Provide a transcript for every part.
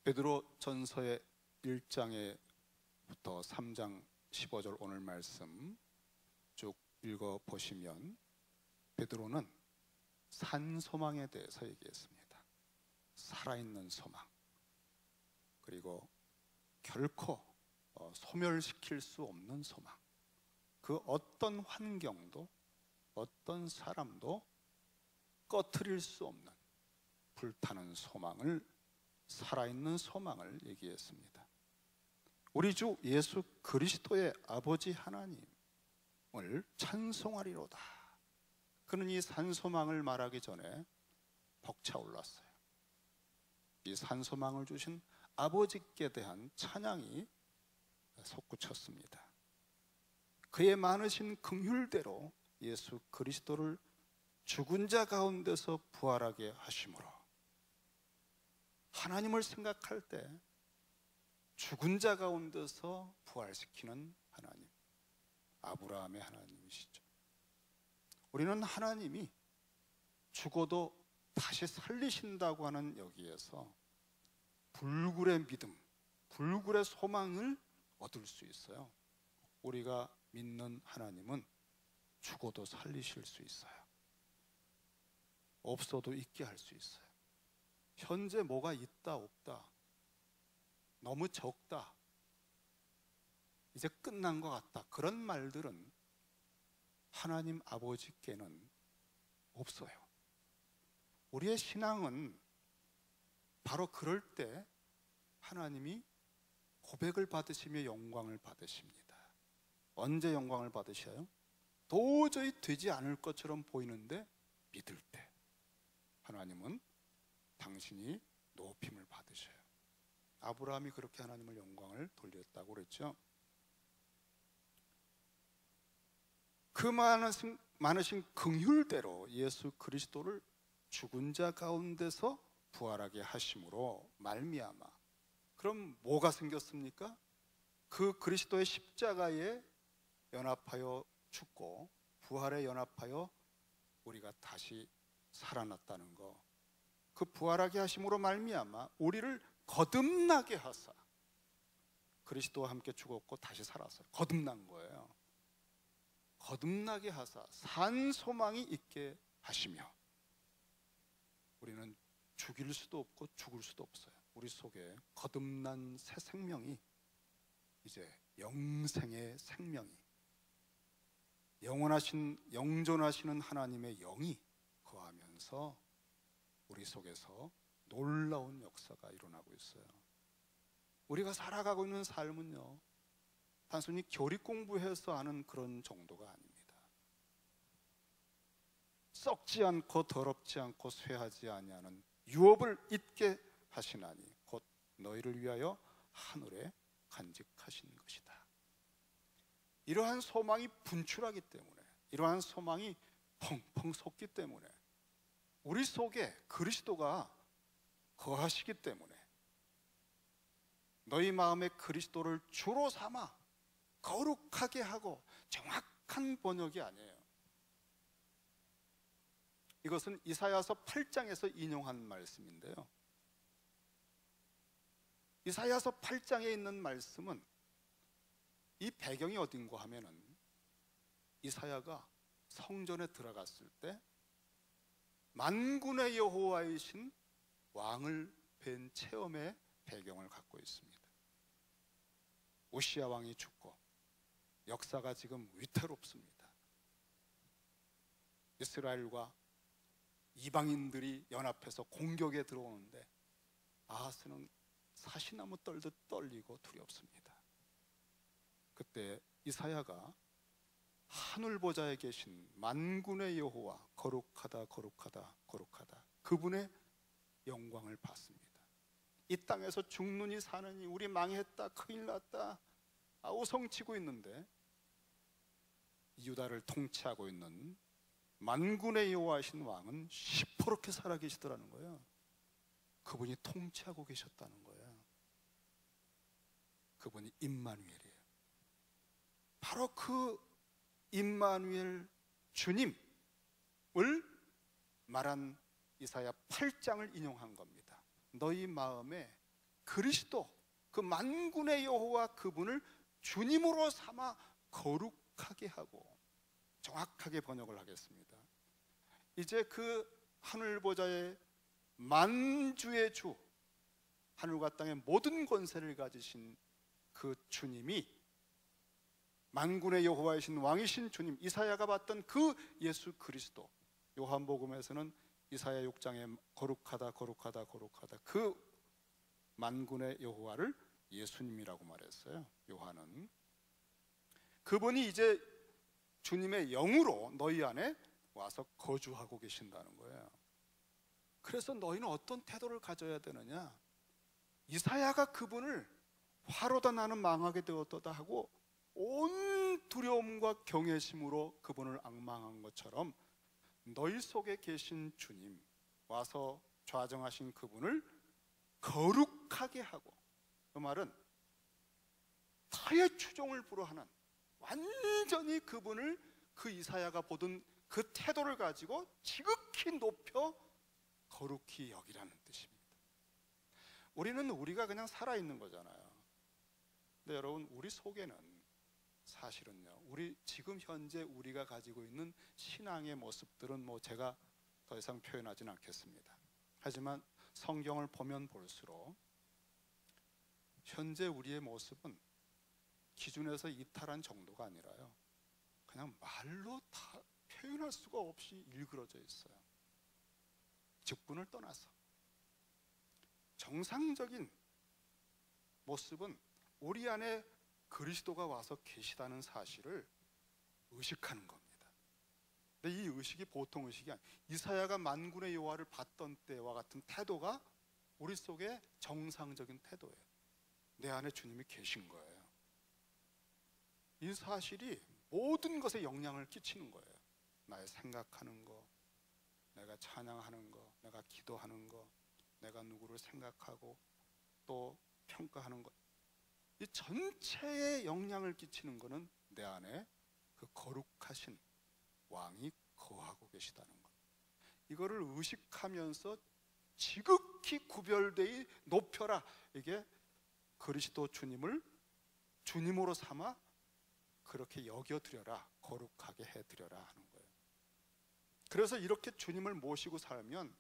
베드로 전서의 1장부터 3장 15절 오늘 말씀 쭉 읽어보시면 베드로는 산소망에 대해서 얘기했습니다. 살아있는 소망, 그리고 결코 소멸시킬 수 없는 소망, 그 어떤 환경도 어떤 사람도 꺼트릴 수 없는 불타는 소망을, 살아있는 소망을 얘기했습니다. 우리 주 예수 그리스도의 아버지 하나님을 찬송하리로다. 그는 이 산소망을 말하기 전에 벅차올랐어요. 이 산소망을 주신 아버지께 대한 찬양이 솟구쳤습니다. 그의 많으신 긍휼대로 예수 그리스도를 죽은 자 가운데서 부활하게 하심으로, 하나님을 생각할 때 죽은 자 가운데서 부활시키는 하나님, 아브라함의 하나님이시죠. 우리는 하나님이 죽어도 다시 살리신다고 하는 여기에서 불굴의 믿음, 불굴의 소망을 얻을 수 있어요. 우리가 믿는 하나님은 죽어도 살리실 수 있어요. 없어도 있게 할 수 있어요. 현재 뭐가 있다 없다, 너무 적다, 이제 끝난 것 같다, 그런 말들은 하나님 아버지께는 없어요. 우리의 신앙은 바로 그럴 때 하나님이 고백을 받으시며 영광을 받으십니다. 언제 영광을 받으셔요? 도저히 되지 않을 것처럼 보이는데 믿을 때 하나님은 당신이 높임을 받으셔요. 아브라함이 그렇게 하나님을 영광을 돌렸다고 그랬죠. 그 많으신 긍휼대로 예수 그리스도를 죽은 자 가운데서 부활하게 하심으로 말미암아, 그럼 뭐가 생겼습니까? 그 그리스도의 십자가에 연합하여 죽고 부활에 연합하여 우리가 다시 살아났다는 거, 그 부활하게 하심으로 말미암아 우리를 거듭나게 하사, 그리스도와 함께 죽었고 다시 살았어요. 거듭난 거예요. 거듭나게 하사 산 소망이 있게 하시며, 우리는 죽일 수도 없고 죽을 수도 없어요. 우리 속에 거듭난 새 생명이, 이제 영생의 생명이, 영원하신 영존하시는 하나님의 영이 거하면서 우리 속에서 놀라운 역사가 일어나고 있어요. 우리가 살아가고 있는 삶은요, 단순히 교리 공부해서 하는 그런 정도가 아닙니다. 썩지 않고 더럽지 않고 쇠하지 아니하는 유업을 잊게 하시나니 곧 너희를 위하여 하늘에 간직하신 것이다. 이러한 소망이 분출하기 때문에, 이러한 소망이 펑펑 솟기 때문에, 우리 속에 그리스도가 거하시기 때문에, 너희 마음에 그리스도를 주로 삼아 거룩하게 하고, 정확한 번역이 아니에요. 이것은 이사야서 8장에서 인용한 말씀인데요, 이사야서 8장에 있는 말씀은 이 배경이 어딘가 하면은 이사야가 성전에 들어갔을 때 만군의 여호와이신 왕을 뵌 체험의 배경을 갖고 있습니다. 오시아 왕이 죽고 역사가 지금 위태롭습니다. 이스라엘과 이방인들이 연합해서 공격에 들어오는데 아하스는 사시나무 떨듯 떨리고 두렵습니다. 그때 이사야가 하늘 보좌에 계신 만군의 여호와, 거룩하다 거룩하다 거룩하다, 그분의 영광을 봤습니다. 이 땅에서 죽느니 사느니 우리 망했다, 큰일 났다, 아우성치고 있는데 유다를 통치하고 있는 만군의 여호와이신 왕은 시퍼렇게 살아계시더라는 거예요. 그분이 통치하고 계셨다는 거예요. 그분이 임마누엘이에요. 바로 그 임마누엘 주님을 말한 이사야 8장을 인용한 겁니다. 너희 마음에 그리스도, 그 만군의 여호와 그분을 주님으로 삼아 거룩하게 하고, 정확하게 번역을 하겠습니다. 이제 그 하늘 보좌의 만주의 주, 하늘과 땅의 모든 권세를 가지신 그 주님이, 만군의 여호와이신 왕이신 주님, 이사야가 봤던 그 예수 그리스도, 요한복음에서는 이사야 6장에 거룩하다 거룩하다 거룩하다, 그 만군의 여호와를 예수님이라고 말했어요. 요한은 그분이 이제 주님의 영으로 너희 안에 와서 거주하고 계신다는 거예요. 그래서 너희는 어떤 태도를 가져야 되느냐? 이사야가 그분을 화로다 나는 망하게 되었도다 하고 온 두려움과 경외심으로 그분을 앙망한 것처럼, 너희 속에 계신 주님, 와서 좌정하신 그분을 거룩하게 하고, 그 말은 타의 추종을 불허하는, 완전히 그분을, 그 이사야가 보던 그 태도를 가지고 지극히 높여 거룩히 여기라는 뜻입니다. 우리는 우리가 그냥 살아있는 거잖아요. 근데 여러분, 우리 속에는 사실은요, 우리 지금 현재 우리가 가지고 있는 신앙의 모습들은 뭐 제가 더 이상 표현하지는 않겠습니다. 하지만 성경을 보면 볼수록 현재 우리의 모습은 기준에서 이탈한 정도가 아니라요, 그냥 말로 다 표현할 수가 없이 일그러져 있어요. 직분을 떠나서 정상적인 모습은 우리 안에 그리스도가 와서 계시다는 사실을 의식하는 겁니다. 근데 이 의식이 보통 의식이 아니에요. 이사야가 만군의 여호와를 봤던 때와 같은 태도가 우리 속에 정상적인 태도예요. 내 안에 주님이 계신 거예요. 이 사실이 모든 것에 영향을 끼치는 거예요. 나의 생각하는 거, 내가 찬양하는 거, 내가 기도하는 거, 내가 누구를 생각하고 또 평가하는 것, 이 전체에 영향을 끼치는 것은 내 안에 그 거룩하신 왕이 거하고 계시다는 것. 이거를 의식하면서 지극히 구별되이 높여라, 이게 그리스도 주님을 주님으로 삼아 그렇게 여겨드려라, 거룩하게 해드려라 하는 거예요. 그래서 이렇게 주님을 모시고 살면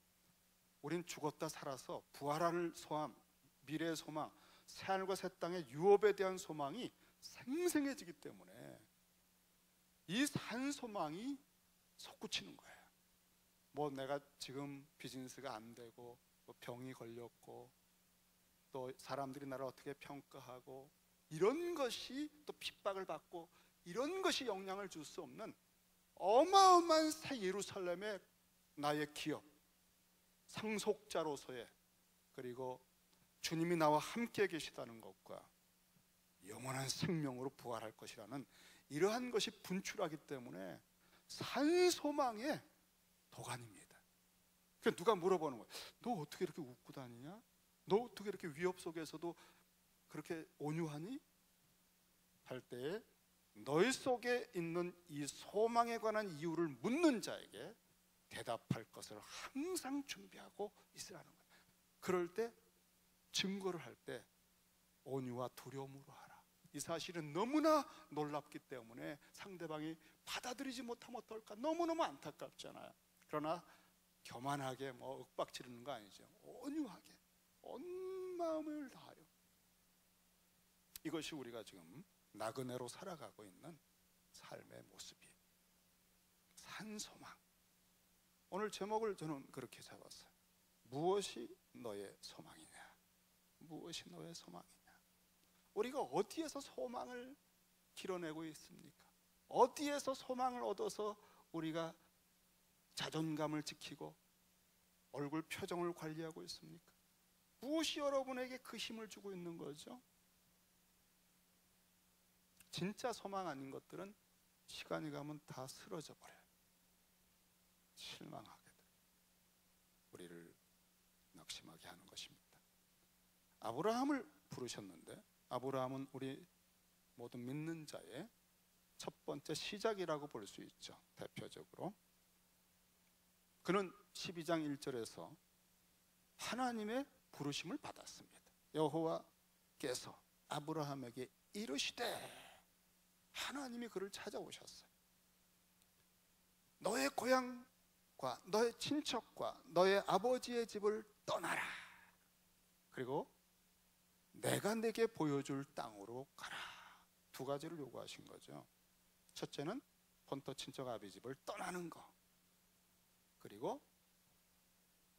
우린 죽었다 살아서 부활할 소망, 미래의 소망, 새하늘과 새 땅의 유업에 대한 소망이 생생해지기 때문에 이 산 소망이 솟구치는 거예요. 뭐 내가 지금 비즈니스가 안 되고, 또 병이 걸렸고, 또 사람들이 나를 어떻게 평가하고, 이런 것이 또 핍박을 받고, 이런 것이 영향을 줄 수 없는 어마어마한 새 예루살렘의 나의 기업, 상속자로서의, 그리고 주님이 나와 함께 계시다는 것과 영원한 생명으로 부활할 것이라는 이러한 것이 분출하기 때문에 산소망의 도가니입니다. 그러니까 누가 물어보는 거예요. 너 어떻게 이렇게 웃고 다니냐? 너 어떻게 이렇게 위협 속에서도 그렇게 온유하니? 할 때에 너희 속에 있는 이 소망에 관한 이유를 묻는 자에게 대답할 것을 항상 준비하고 있으라는 거예요. 그럴 때, 증거를 할 때 온유와 두려움으로 하라. 이 사실은 너무나 놀랍기 때문에 상대방이 받아들이지 못하면 어떨까, 너무너무 안타깝잖아요. 그러나 교만하게 뭐 윽박지르는 거 아니죠. 온유하게 온 마음을 다하여, 이것이 우리가 지금 나그네로 살아가고 있는 삶의 모습이에요. 산소망. 오늘 제목을 저는 그렇게 잡았어요. 무엇이 너의 소망이냐? 무엇이 너의 소망이냐? 우리가 어디에서 소망을 길어내고 있습니까? 어디에서 소망을 얻어서 우리가 자존감을 지키고 얼굴 표정을 관리하고 있습니까? 무엇이 여러분에게 그 힘을 주고 있는 거죠? 진짜 소망 아닌 것들은 시간이 가면 다 쓰러져 버려요. 실망하게 돼요. 우리를 낙심하게 하는 것입니다. 아브라함을 부르셨는데, 아브라함은 우리 모든 믿는 자의 첫 번째 시작이라고 볼 수 있죠. 대표적으로 그는 12장 1절에서 하나님의 부르심을 받았습니다. 여호와께서 아브라함에게 이르시되, 하나님이 그를 찾아오셨어요. 너의 고향과 너의 친척과 너의 아버지의 집을 떠나라. 그리고 내가 네게 보여줄 땅으로 가라. 두 가지를 요구하신 거죠. 첫째는 본토 친척 아비 집을 떠나는 거, 그리고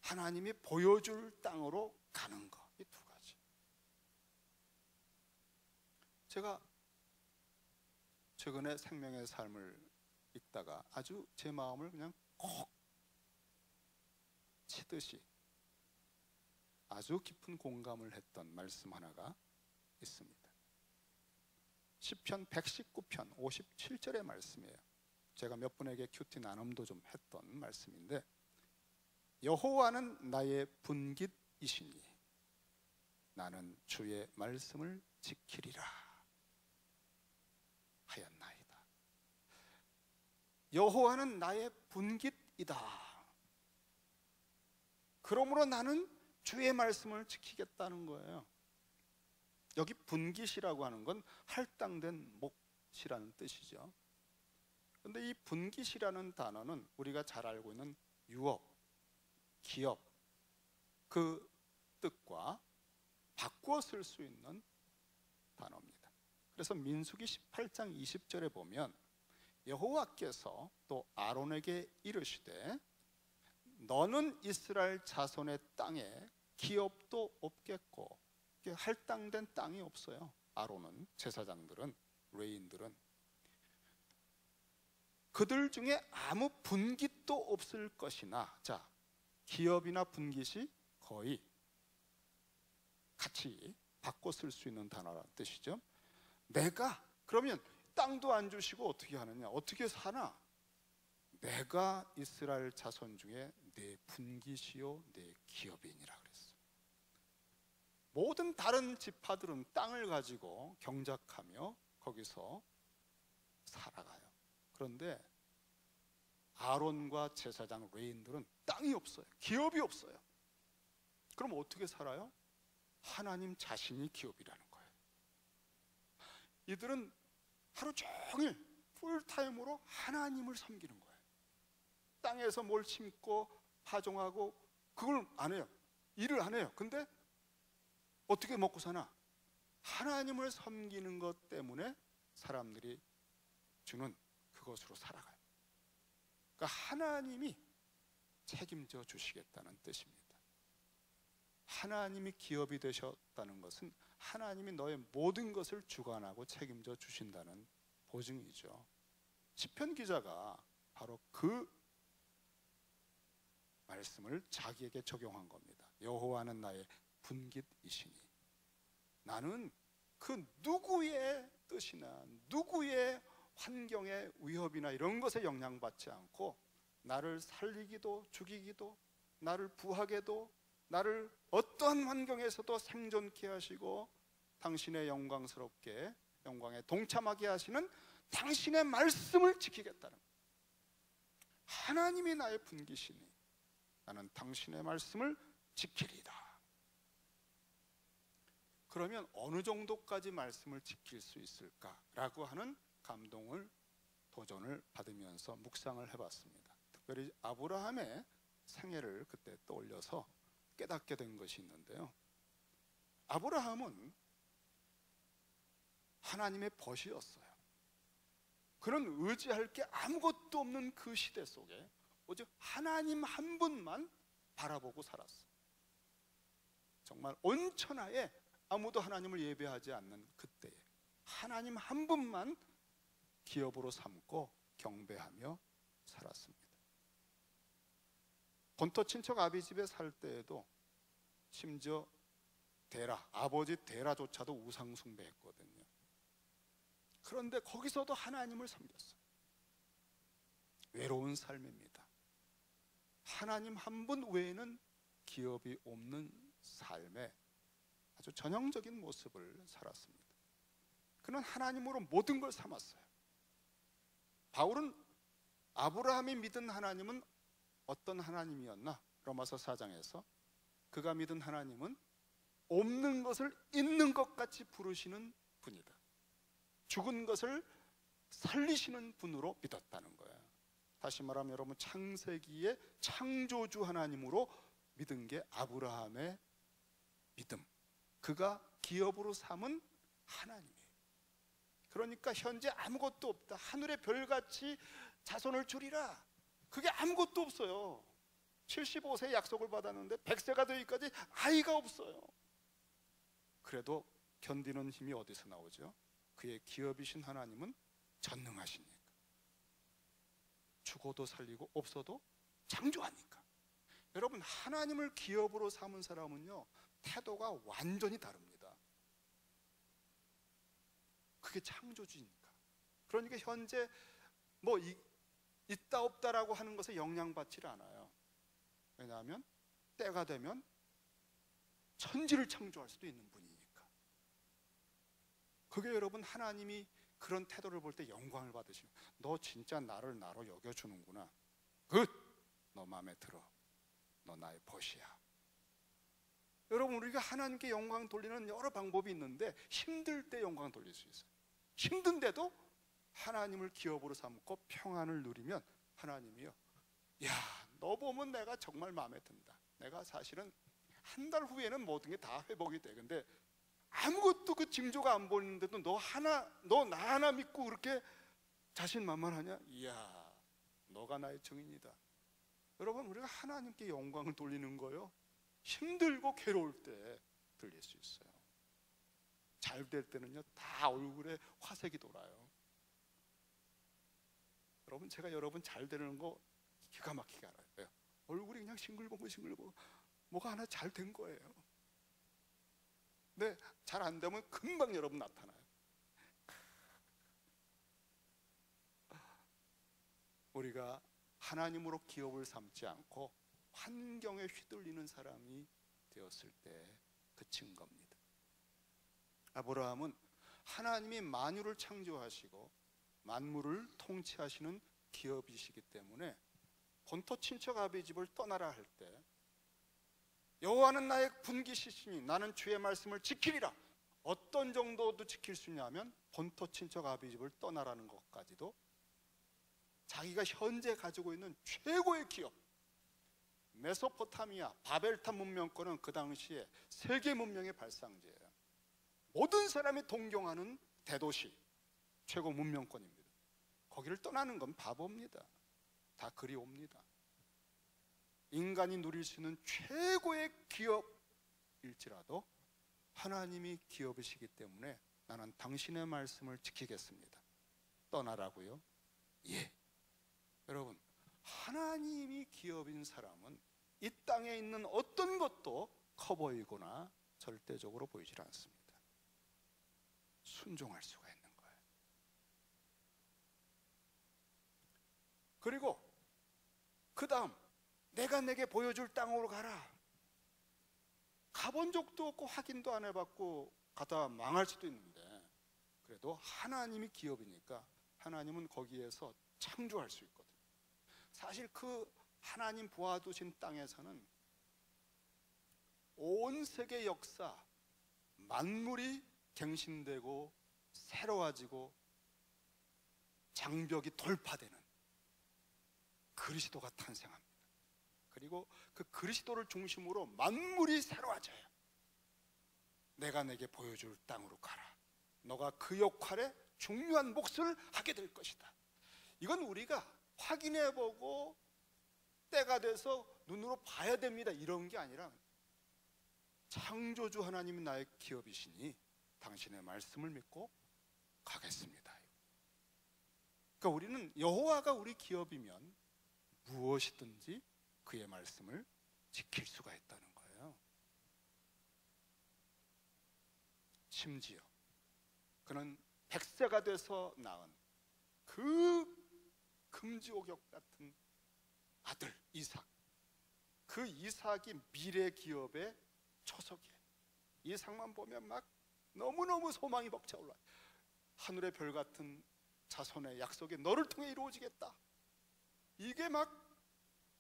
하나님이 보여줄 땅으로 가는 거. 이 두 가지. 제가 최근에 생명의 삶을 읽다가 아주 제 마음을 그냥 콕 치듯이 아주 깊은 공감을 했던 말씀 하나가 있습니다. 시편 119편 57절의 말씀이에요. 제가 몇 분에게 큐티 나눔도 좀 했던 말씀인데, 여호와는 나의 분깃이시니 나는 주의 말씀을 지키리라 하였나이다. 여호와는 나의 분깃이다. 그러므로 나는 주의 말씀을 지키겠다는 거예요. 여기 분깃이라고 하는 건 할당된 몫이라는 뜻이죠. 그런데 이 분깃이라는 단어는 우리가 잘 알고 있는 유업, 기업, 그 뜻과 바꾸어 쓸 수 있는 단어입니다. 그래서 민수기 18장 20절에 보면 여호와께서 또 아론에게 이르시되, 너는 이스라엘 자손의 땅에 기업도 없겠고, 할당된 땅이 없어요. 아론은, 제사장들은, 레위인들은 그들 중에 아무 분깃도 없을 것이나, 자, 기업이나 분깃이 거의 같이 바꿔 쓸 수 있는 단어라는 뜻이죠. 내가, 그러면 땅도 안 주시고 어떻게 하느냐, 어떻게 사나? 내가 이스라엘 자손 중에 내 분깃이요 내 기업이니라 그랬어요. 모든 다른 지파들은 땅을 가지고 경작하며 거기서 살아가요. 그런데 아론과 제사장 레위인들은 땅이 없어요. 기업이 없어요. 그럼 어떻게 살아요? 하나님 자신이 기업이라는 거예요. 이들은 하루 종일 풀타임으로 하나님을 섬기는 거예요. 땅에서 뭘 심고 파종하고 그걸 안 해요. 일을 안 해요. 근데 어떻게 먹고 사나? 하나님을 섬기는 것 때문에 사람들이 주는 그것으로 살아가요. 그러니까 하나님이 책임져 주시겠다는 뜻입니다. 하나님이 기업이 되셨다는 것은 하나님이 너의 모든 것을 주관하고 책임져 주신다는 보증이죠. 시편 기자가 바로 그 말씀을 자기에게 적용한 겁니다. 여호와는 나의 분깃이시니 나는 그 누구의 뜻이나 누구의 환경의 위협이나 이런 것에 영향받지 않고 나를 살리기도 죽이기도 나를 부하게도 나를 어떠한 환경에서도 생존케 하시고 당신의 영광에 동참하게 하시는 당신의 말씀을 지키겠다는 거예요. 하나님이 나의 분깃이니 나는 당신의 말씀을 지키리다. 그러면 어느 정도까지 말씀을 지킬 수 있을까라고 하는 도전을 받으면서 묵상을 해봤습니다. 특별히 아브라함의 생애를 그때 떠올려서 깨닫게 된 것이 있는데요. 아브라함은 하나님의 벗이었어요. 그는 의지할 게 아무것도 없는 그 시대 속에 오직 하나님 한 분만 바라보고 살았어요. 정말 온천하에 아무도 하나님을 예배하지 않는 그때에 하나님 한 분만 기업으로 삼고 경배하며 살았습니다. 본토 친척 아비 집에 살 때에도 심지어 아버지 데라조차도 우상 숭배했거든요. 그런데 거기서도 하나님을 섬겼어요. 외로운 삶입니다. 하나님 한 분 외에는 기업이 없는 삶의 아주 전형적인 모습을 살았습니다. 그는 하나님으로 모든 걸 삼았어요. 바울은 아브라함이 믿은 하나님은 어떤 하나님이었나? 로마서 4장에서 그가 믿은 하나님은 없는 것을 있는 것 같이 부르시는 분이다. 죽은 것을 살리시는 분으로 믿었다는 거야. 다시 말하면 여러분, 창세기의 창조주 하나님으로 믿은 게 아브라함의 믿음, 그가 기업으로 삼은 하나님이에요. 그러니까 현재 아무것도 없다, 하늘의 별같이 자손을 주리라, 그게 아무것도 없어요. 75세 약속을 받았는데 100세가 되기까지 아이가 없어요. 그래도 견디는 힘이 어디서 나오죠? 그의 기업이신 하나님은 전능하시니까, 죽어도 살리고 없어도 창조하니까. 여러분, 하나님을 기업으로 삼은 사람은요, 태도가 완전히 다릅니다. 그게 창조주니까. 그러니까 현재 뭐 있다 없다라고 하는 것에 영향받지 않아요. 왜냐하면 때가 되면 천지를 창조할 수도 있는 분이니까. 그게 여러분, 하나님이 그런 태도를 볼 때 영광을 받으시면, 너 진짜 나를 나로 여겨주는구나, 굿, 너 마음에 들어, 너 나의 벗이야. 여러분, 우리가 하나님께 영광 돌리는 여러 방법이 있는데 힘들 때 영광 돌릴 수 있어요. 힘든데도 하나님을 기업으로 삼고 평안을 누리면 하나님이요, 야, 너 보면 내가 정말 마음에 든다. 내가 사실은 한 달 후에는 모든 게 다 회복이 돼. 근데 아무것도 그 징조가 안 보이는데도 너 나 하나 믿고 그렇게 자신만만하냐? 이야, 너가 나의 증인이다. 여러분, 우리가 하나님께 영광을 돌리는 거요, 힘들고 괴로울 때 들릴 수 있어요. 잘 될 때는요, 다 얼굴에 화색이 돌아요. 여러분, 제가 여러분 잘 되는 거 기가 막히게 알아요. 얼굴이 그냥 싱글벙글 뭐가 하나 잘 된 거예요. 근데 잘 안 되면 금방 여러분 나타나요. 우리가 하나님으로 기업을 삼지 않고 환경에 휘둘리는 사람이 되었을 때 그친 겁니다. 아브라함은 하나님이 만유를 창조하시고 만물을 통치하시는 기업이시기 때문에 본토 친척 아비 집을 떠나라 할 때, 여호와는 나의 분기시시니 나는 주의 말씀을 지키리라, 어떤 정도도 지킬 수 있냐면 본토 친척 아비 집을 떠나라는 것까지도 자기가 현재 가지고 있는 최고의 기업, 메소포타미아 바벨탑 문명권은 그 당시에 세계 문명의 발상지예요. 모든 사람이 동경하는 대도시, 최고 문명권입니다. 거기를 떠나는 건 바보입니다. 다 그리옵니다. 인간이 누릴 수 있는 최고의 기업일지라도 하나님이 기업이시기 때문에 나는 당신의 말씀을 지키겠습니다. 떠나라고요? 예. 여러분, 하나님이 기업인 사람은 이 땅에 있는 어떤 것도 커 보이거나 절대적으로 보이질 않습니다. 순종할 수가 있는 거예요. 그리고 그 다음, 내가 내게 보여줄 땅으로 가라. 가본 적도 없고 확인도 안 해봤고 가다 망할 수도 있는데, 그래도 하나님이 기업이니까 하나님은 거기에서 창조할 수 있거든요. 사실 그 하나님 보아두신 땅에서는 온 세계 역사, 만물이 갱신되고 새로워지고 장벽이 돌파되는 그리스도가 탄생합니다. 그리고 그 그리스도를 중심으로 만물이 새로워져요. 내가 내게 보여줄 땅으로 가라. 너가 그 역할에 중요한 몫을 하게 될 것이다. 이건 우리가 확인해보고 때가 돼서 눈으로 봐야 됩니다, 이런 게 아니라, 창조주 하나님이 나의 기업이시니 당신의 말씀을 믿고 가겠습니다. 그러니까 우리는 여호와가 우리 기업이면 무엇이든지 그의 말씀을 지킬 수가 있다는 거예요. 심지어 그는 100세가 돼서 낳은 그 금지옥역 같은 아들 이삭, 그 이삭이 미래 기업의 초석이에요. 이삭만 보면 막 너무너무 소망이 벅차올라요. 하늘의 별 같은 자손의 약속이 너를 통해 이루어지겠다. 이게 막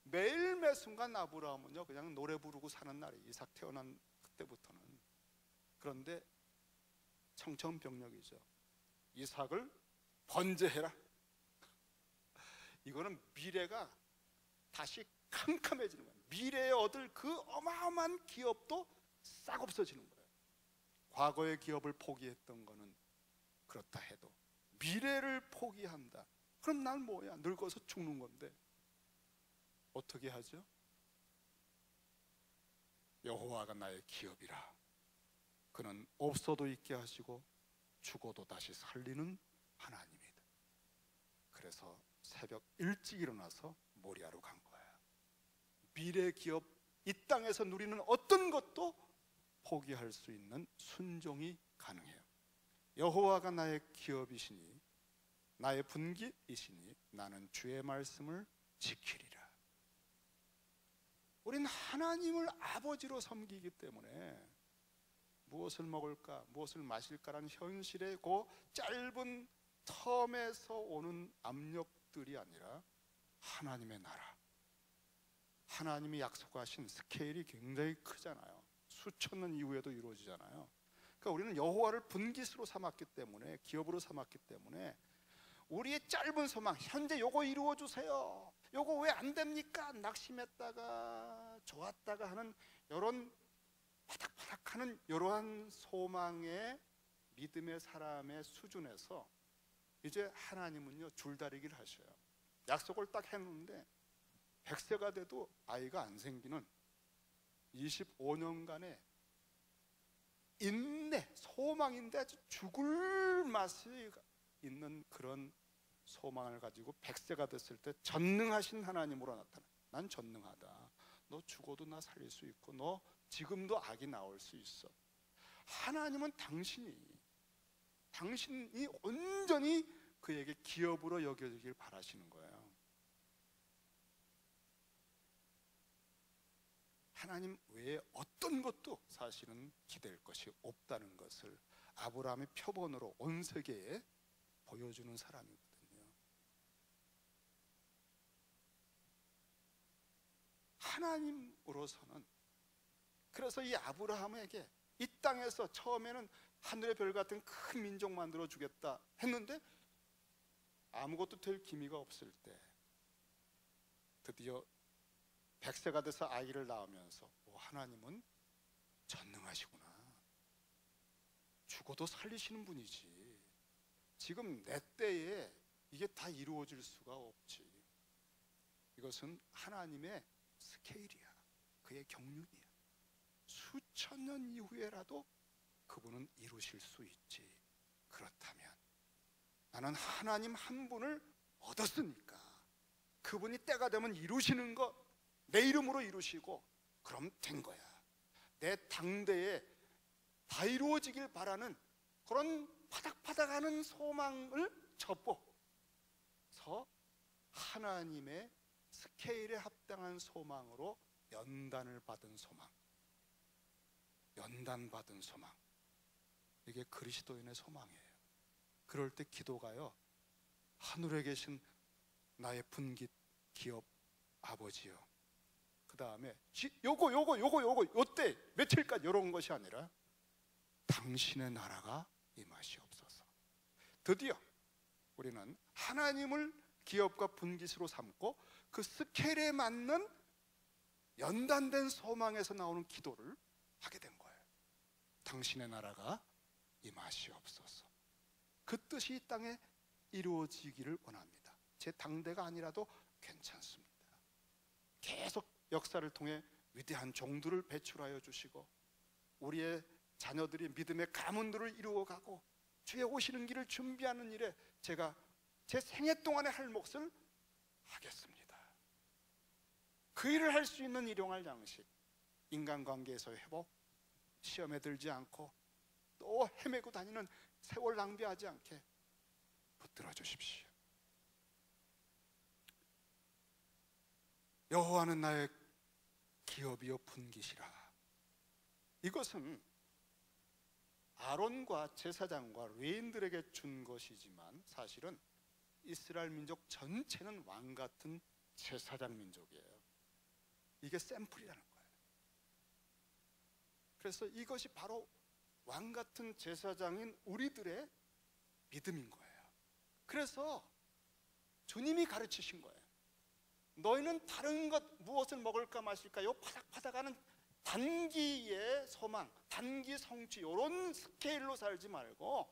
매일 매 순간 아브라함은요, 그냥 노래 부르고 사는 날이, 이삭 태어난 그때부터는 그런데 청천벽력이죠. 이삭을 번제해라. 이거는 미래가 다시 캄캄해지는 거예요. 미래에 얻을 그 어마어마한 기업도 싹 없어지는 거예요. 과거의 기업을 포기했던 거는 그렇다 해도 미래를 포기한다. 그럼 난 뭐야? 늙어서 죽는 건데. 어떻게 하죠? 여호와가 나의 기업이라. 그는 없어도 있게 하시고 죽어도 다시 살리는 하나님이다. 그래서 새벽 일찍 일어나서 모리아로 간 거야. 미래 기업, 이 땅에서 누리는 어떤 것도 포기할 수 있는 순종이 가능해요. 여호와가 나의 기업이시니 나의 분깃이시니 나는 주의 말씀을 지키리라. 우린 하나님을 아버지로 섬기기 때문에 무엇을 먹을까, 무엇을 마실까라는 현실의 그 짧은 텀에서 오는 압력들이 아니라 하나님의 나라, 하나님이 약속하신 스케일이 굉장히 크잖아요. 수천 년 이후에도 이루어지잖아요. 그러니까 우리는 여호와를 분깃으로 삼았기 때문에, 기업으로 삼았기 때문에 우리의 짧은 소망, 현재 요거 이루어 주세요, 요거 왜 안 됩니까, 낙심했다가 좋았다가 하는 이런 파닥파닥하는 이러한 소망의 믿음의 사람의 수준에서 이제 하나님은요 줄다리기를 하셔요. 약속을 딱 해놓는데 100세가 돼도 아이가 안 생기는 25년간의 인내, 소망인데 아주 죽을 맛이 있는 그런 소망을 가지고 100세가 됐을 때 전능하신 하나님으로 나타나. 난 전능하다. 너 죽어도 나 살릴 수 있고 너 지금도 악이 나올 수 있어. 하나님은 당신이 온전히 그에게 기업으로 여겨지길 바라시는 거예요. 하나님 외에 어떤 것도 사실은 기댈 것이 없다는 것을 아브라함의 표본으로 온 세계에 보여주는 사람이거든요. 하나님으로서는, 그래서 이 아브라함에게 이 땅에서 처음에는 하늘의 별 같은 큰 민족 만들어 주겠다 했는데 아무것도 될 기미가 없을 때 드디어 100세가 돼서 아이를 낳으면서 하나님은 전능하시구나. 죽어도 살리시는 분이지. 지금 내 때에 이게 다 이루어질 수가 없지. 이것은 하나님의 스케일이야. 그의 경륜이야. 수천 년 이후에라도 그분은 이루실 수 있지. 그렇다면 나는 하나님 한 분을 얻었으니까 그분이 때가 되면 이루시는 것, 내 이름으로 이루시고 그럼 된 거야. 내 당대에 다 이루어지길 바라는 그런 파닥파닥하는 소망을 접어서 하나님의 스케일에 합당한 소망으로 연단을 받은 소망, 연단받은 소망, 이게 그리스도인의 소망이에요. 그럴 때 기도가요, 하늘에 계신 나의 분깃 기업 아버지요, 그 다음에 요거 요때 며칠까지 이런 것이 아니라 당신의 나라가 임하시옵소서. 드디어 우리는 하나님을 기업과 분깃으로 삼고 그 스케일에 맞는 연단된 소망에서 나오는 기도를 하게 된 거예요. 당신의 나라가 임하시옵소서. 그 뜻이 이 땅에 이루어지기를 원합니다. 제 당대가 아니라도 괜찮습니다. 계속 역사를 통해 위대한 종들을 배출하여 주시고 우리의 자녀들이 믿음의 가문들을 이루어가고 주의 오시는 길을 준비하는 일에 제가 제 생애 동안에 할 몫을 하겠습니다. 그 일을 할 수 있는 일용할 양식, 인간관계에서 회복, 시험에 들지 않고 또 헤매고 다니는 세월 낭비하지 않게 붙들어 주십시오. 여호와는 나의 기업이요 분깃이라. 이것은 아론과 제사장과 레인들에게 준 것이지만 사실은 이스라엘 민족 전체는 왕 같은 제사장 민족이에요. 이게 샘플이라는 거예요. 그래서 이것이 바로 왕 같은 제사장인 우리들의 믿음인 거예요. 그래서 주님이 가르치신 거예요. 너희는 다른 것 무엇을 먹을까 마실까요? 파닥파닥하는 단기의 소망, 단기 성취 이런 스케일로 살지 말고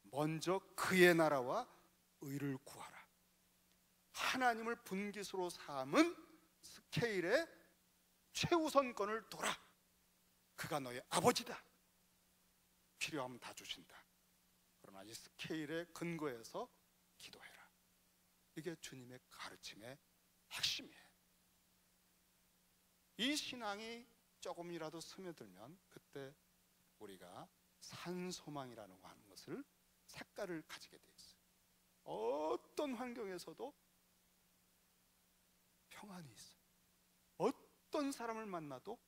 먼저 그의 나라와 의를 구하라. 하나님을 분기수로 삼은 스케일의 최우선권을 둬라. 그가 너의 아버지다. 필요하면 다 주신다. 그러나 이 스케일의 근거에서 기도해라. 이게 주님의 가르침의 핵심이에요. 이 신앙이 조금이라도 스며들면 그때 우리가 산소망이라는 것을 색깔을 가지게 돼 있어요. 어떤 환경에서도 평안이 있어요. 어떤 사람을 만나도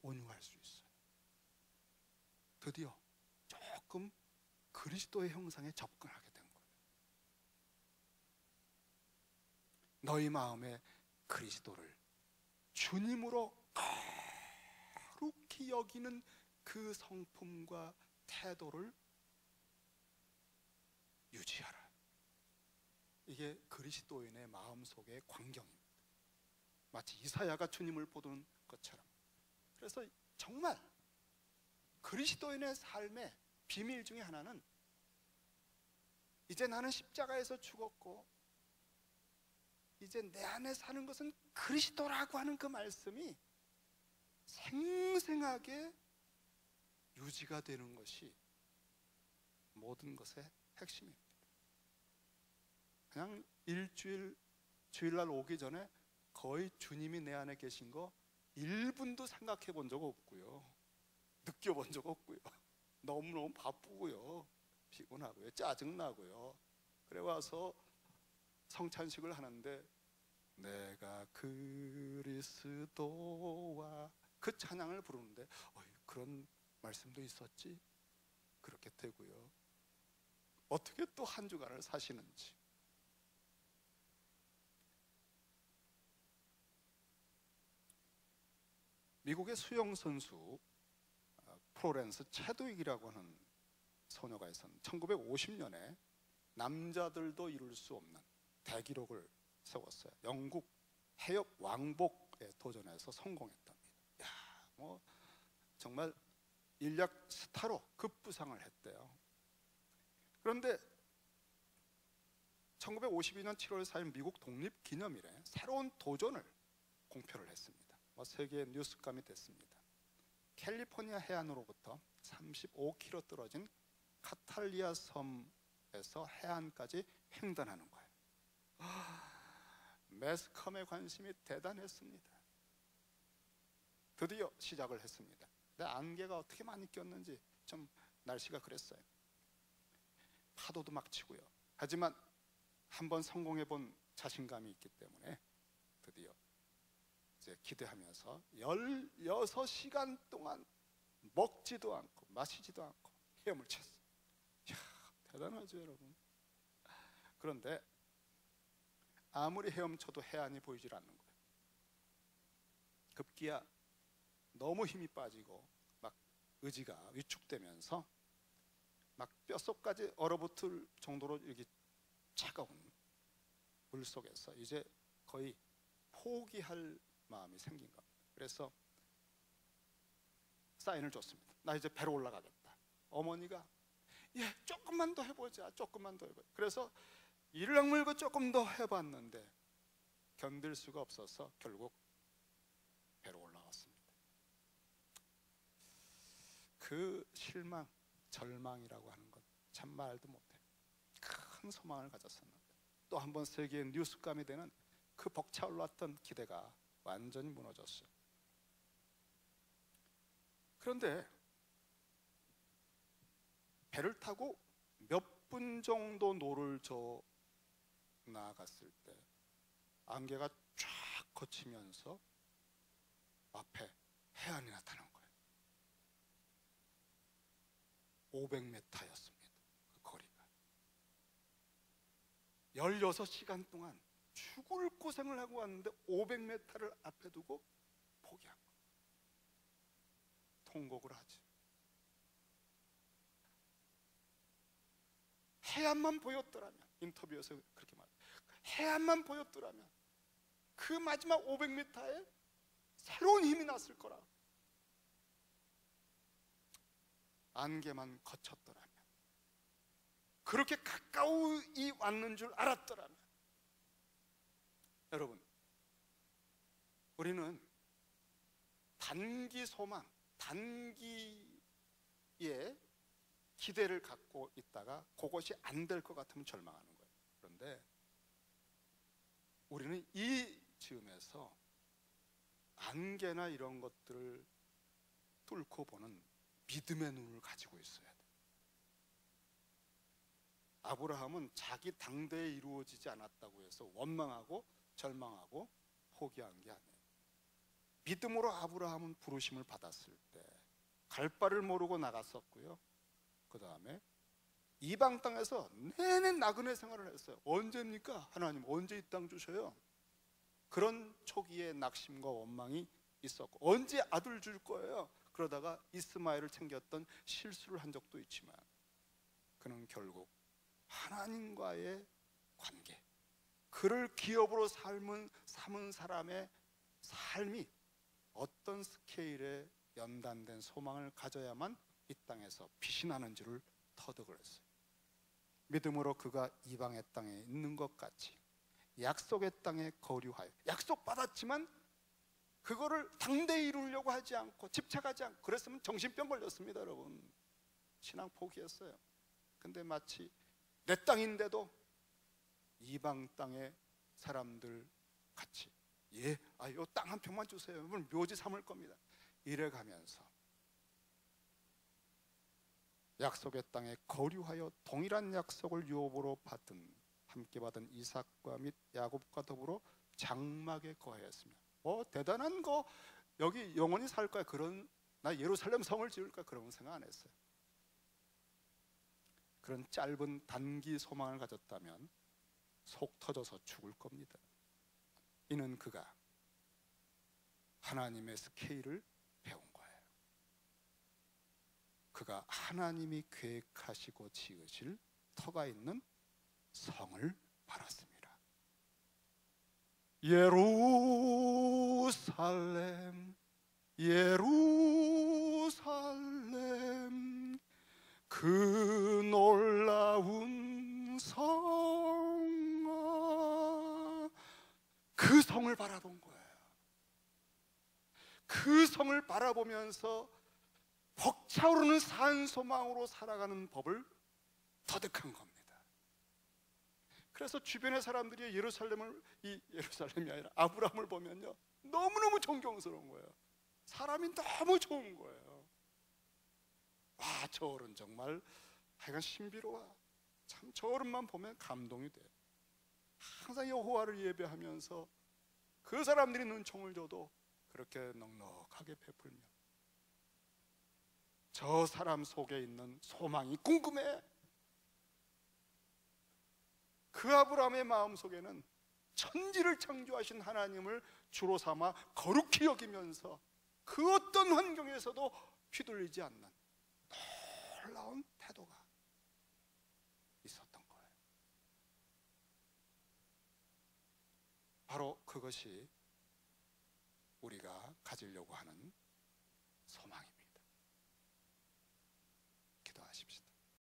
온유할 수 있어요. 드디어 조금 그리스도의 형상에 접근하게 된 거예요. 너희 마음에 그리스도를 주님으로 거룩히 여기는 그 성품과 태도를 유지하라. 이게 그리스도인의 마음속의 광경입니다. 마치 이사야가 주님을 보던 것처럼. 그래서 정말 그리스도인의 삶의 비밀 중에 하나는 이제 나는 십자가에서 죽었고 이제 내 안에 사는 것은 그리스도라고 하는 그 말씀이 생생하게 유지가 되는 것이 모든 것의 핵심입니다. 그냥 주일날 오기 전에 거의 주님이 내 안에 계신 거 1분도 생각해 본 적 없고요. 느껴본 적 없고요. 너무너무 바쁘고요. 피곤하고요. 짜증나고요. 그래 와서 성찬식을 하는데 내가 그리스도와 그 찬양을 부르는데 그런 말씀도 있었지? 그렇게 되고요. 어떻게 또 한 주간을 사시는지. 미국의 수영선수 플로렌스 체드윅이라고 하는 소녀가 있었는데 1950년에 남자들도 이룰 수 없는 대기록을 세웠어요. 영국 해역 왕복에 도전해서 성공했답니다. 정말 인력 스타로 급부상을 했대요. 그런데 1952년 7월 4일 미국 독립기념일에 새로운 도전을 공표를 했습니다. 세계 뉴스감이 됐습니다. 캘리포니아 해안으로부터 35km 떨어진 카탈리아 섬에서 해안까지 횡단하는 거예요. 매스컴의 관심이 대단했습니다. 드디어 시작을 했습니다. 근데 안개가 어떻게 많이 꼈는지 좀 날씨가 그랬어요. 파도도 막 치고요. 하지만 한번 성공해 본 자신감이 있기 때문에 드디어 이제 기대하면서 16시간 동안 먹지도 않고 마시지도 않고 헤엄을 쳤어요. 이야, 대단하죠, 여러분. 그런데 아무리 헤엄쳐도 해안이 보이질 않는 거예요. 급기야 너무 힘이 빠지고 막 의지가 위축되면서 막 뼛속까지 얼어붙을 정도로 여기 차가운 물 속에서 이제 거의 포기할 마음이 생긴 겁니다. 그래서 사인을 줬습니다. 나 이제 배로 올라가겠다. 어머니가 조금만 더 해보자. 조금만 더 해보자. 그래서 이를 악물고 조금 더 해봤는데 견딜 수가 없어서 결국 배로 올라왔습니다. 그 실망, 절망이라고 하는 것 참 말도 못해. 큰 소망을 가졌었는데 또 한 번 세계의 뉴스감이 되는 그 벅차올랐던 기대가 완전히 무너졌어요. 그런데 배를 타고 몇 분 정도 노를 저 나아갔을 때 안개가 쫙 거치면서 앞에 해안이 나타난 거예요. 500m였습니다. 그 거리가. 16시간 동안 죽을 고생을 하고 왔는데 500m를 앞에 두고 포기한 거예요. 통곡을 하지. 해안만 보였더라면, 인터뷰에서 그렇게 말해요. 해안만 보였더라면 그 마지막 500m에 새로운 힘이 났을 거라. 안개만 거쳤더라면, 그렇게 가까이 왔는 줄 알았더라면. 여러분, 우리는 단기 소망, 단기에 기대를 갖고 있다가 그것이 안 될 것 같으면 절망하는 거예요. 그런데 우리는 이 즈음에서 안개나 이런 것들을 뚫고 보는 믿음의 눈을 가지고 있어야 돼요. 아브라함은 자기 당대에 이루어지지 않았다고 해서 원망하고 절망하고 포기한 게 아니에요. 믿음으로 아브라함은 부르심을 받았을 때 갈 바를 모르고 나갔었고요. 그 다음에 이방 땅에서 내내 나그네 생활을 했어요. 언제입니까? 하나님 언제 이 땅 주셔요? 그런 초기에 낙심과 원망이 있었고, 언제 아들 줄 거예요? 그러다가 이스마엘을 챙겼던 실수를 한 적도 있지만, 그는 결국 하나님과의 관계, 그를 기업으로 삼은 사람의 삶이 어떤 스케일에 연단된 소망을 가져야만 이 땅에서 빛이 나는 줄을 터득을 했어요. 믿음으로 그가 이방의 땅에 있는 것 같이 약속의 땅에 거류하여, 약속 받았지만 그거를 당대에 이루려고 하지 않고 집착하지 않고, 그랬으면 정신병 걸렸습니다. 여러분, 신앙 포기했어요. 근데 마치 내 땅인데도 이방 땅의 사람들 같이, 요 땅 한 평만 주세요, 묘지 삼을 겁니다, 이래 가면서 약속의 땅에 거류하여 동일한 약속을 유업으로 받은, 함께 받은 이삭과 및 야곱과 더불어 장막에 거하였습니다. 대단한 거, 여기 영원히 살 거야, 그런, 나 예루살렘 성을 지을 거야, 그런 생각 안 했어요. 그런 짧은 단기 소망을 가졌다면 속 터져서 죽을 겁니다. 이는 그가 하나님의 스케일을 배운 거예요. 그가 하나님이 계획하시고 지으실 터가 있는 성을 바랐습니다. 예루살렘, 예루살렘, 그 놀라운 성아, 그 성을 바라본 거예요. 그 성을 바라보면서 벅차오르는 산소망으로 살아가는 법을 터득한 겁니다. 그래서 주변의 사람들이 예루살렘이 아니라 아브라함을 보면요, 너무너무 존경스러운 거예요. 사람이 너무 좋은 거예요. 와, 저 어른 정말 하여간 신비로워. 참, 저 어른만 보면 감동이 돼. 항상 여호와를 예배하면서 그 사람들이 눈총을 줘도 그렇게 넉넉하게 베풀며, 저 사람 속에 있는 소망이 궁금해. 그 아브라함의 마음속에는 천지를 창조하신 하나님을 주로 삼아 거룩히 여기면서 그 어떤 환경에서도 휘둘리지 않는 놀라운 태도가 있었던 거예요. 바로 그것이 우리가 가지려고 하는 소망입니다.